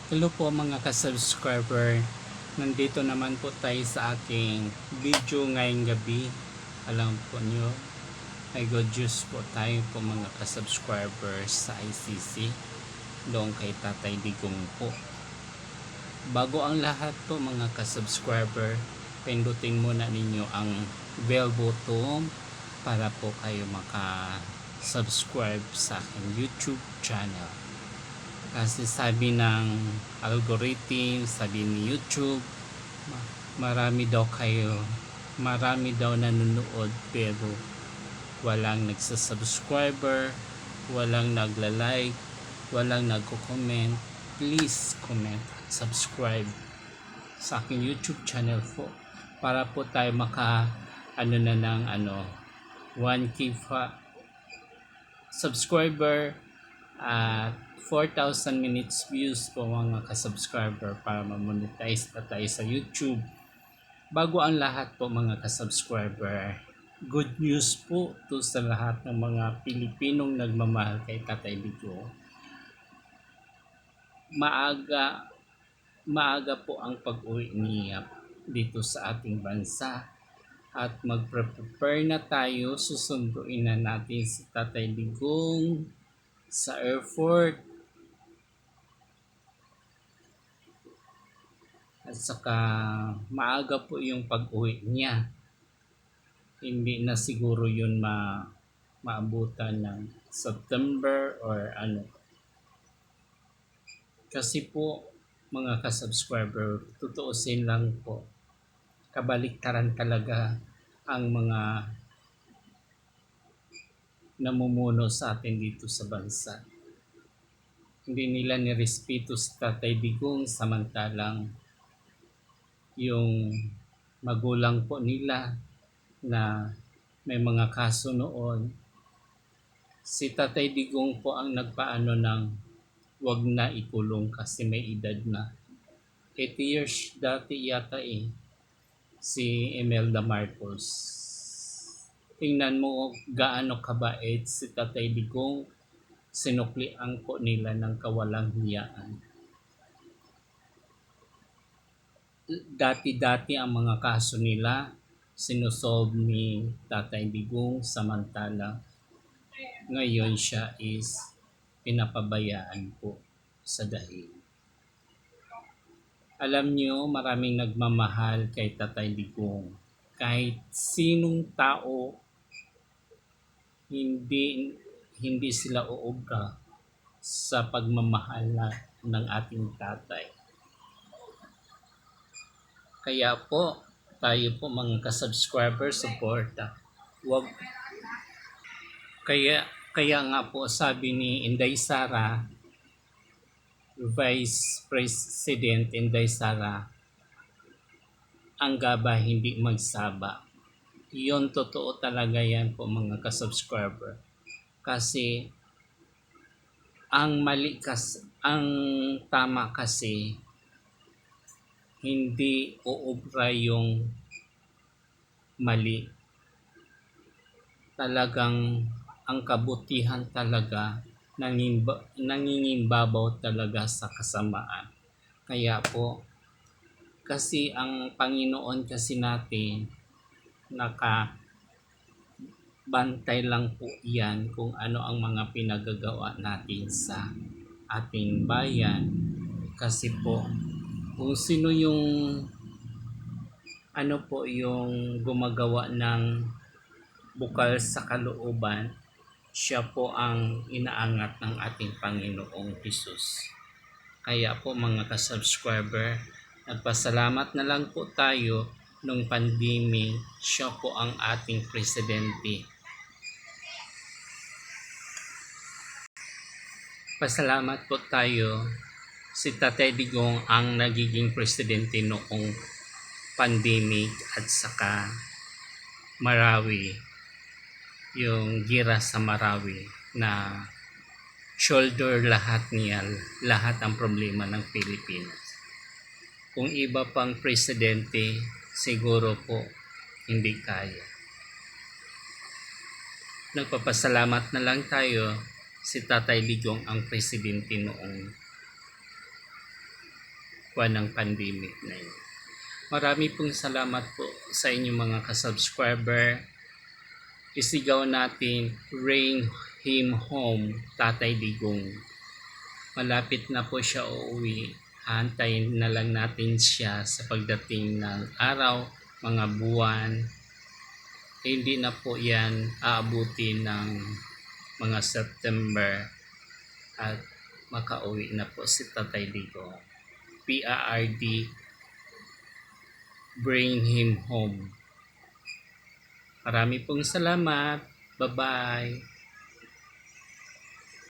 Hello po mga ka-subscriber. Nandito naman po tayo sa aking video ngayong gabi. Alam po nyo, ay good news po tayo po mga ka-subscriber sa ICC. Doon kay Tatay Digong po. Bago ang lahat po mga ka-subscriber, pindutin muna ninyo ang bell button para po kayo maka-subscribe sa aking YouTube channel. Kasi sabi ng algorithm, sabi ni YouTube, marami daw nanonood pero walang nagsasubscriber, walang nagla-like, walang nagko-comment. Please comment, subscribe sa aking YouTube channel po para po tayo ng 1K subscriber at 4,000 minutes views po mga ka-subscriber para ma-monetize na tayo sa YouTube. Bago ang lahat po mga ka-subscriber, good news po to sa lahat ng mga Pilipinong nagmamahal kay Tatay Digong. Maaga po ang pag-uwi niya dito sa ating bansa at mag-prepare na tayo, susunduin na natin si Tatay Digong sa airport. At saka maaga po yung pag-uwi niya. Hindi na siguro yun maabutan ng September or ano. Kasi po mga ka-subscriber, tutuusin lang po, kabaliktaran talaga ang mga namumuno sa atin dito sa bansa. Hindi nila nirespeto sa Tatay Digong, samantalang yung magulang po nila na may mga kaso noon, si Tatay Digong po ang nagpaano ng wag na ikulong kasi may edad na. 80 years dati yata si Imelda Marcos. Tingnan mo gaano kabait si Tatay Digong, sinuklian po nila ng kawalang hiyaan. Dati-dati ang mga kaso nila sinusolve ni Tatay Digong, samantala ngayon siya is pinapabayaan po sa dahil. Alam nyo, maraming nagmamahal kay Tatay Digong. Kahit sinong tao, hindi sila uubra sa pagmamahal ng ating tatay. Kaya po, tayo po mga ka-subscriber, suporta. Kaya nga po sabi ni Inday Sara, Vice President Inday Sara, ang gaba hindi magsaba. Yun, totoo talaga yan po mga ka-subscriber. Kasi ang tama kasi hindi uubra yung mali. Talagang ang kabutihan talaga nangingimbabaw talaga sa kasamaan. Kaya po, kasi ang Panginoon kasi natin nakabantay lang po yan kung ano ang mga pinagagawa natin sa ating bayan. Kasi po, kung sino yung yung gumagawa ng bukal sa kalooban, siya po ang inaangat ng ating Panginoong Hesus. Kaya po mga ka-subscriber, nagpasalamat na lang po tayo nung pandemic, siya po ang ating presidente. Pasalamat po tayo, si Tatay Digong ang nagiging presidente noong pandemic at saka Marawi, yung gira sa Marawi na shoulder lahat ang problema ng Pilipinas. Kung iba pang presidente, siguro po hindi kaya. Nagpapasalamat na lang tayo, si Tatay Digong ang presidente noong buwan ng pandemic na yun. Marami pong salamat po sa inyong mga kasubscriber. Isigaw natin, bring him home, Tatay Digong. Malapit na po siya uuwi. Antayin na lang natin siya sa pagdating ng araw, mga buwan. Hindi na po yan aabuti ng mga September at makauwi na po si Tatay Digong. PRD, bring him home. Marami pong salamat. Bye-bye.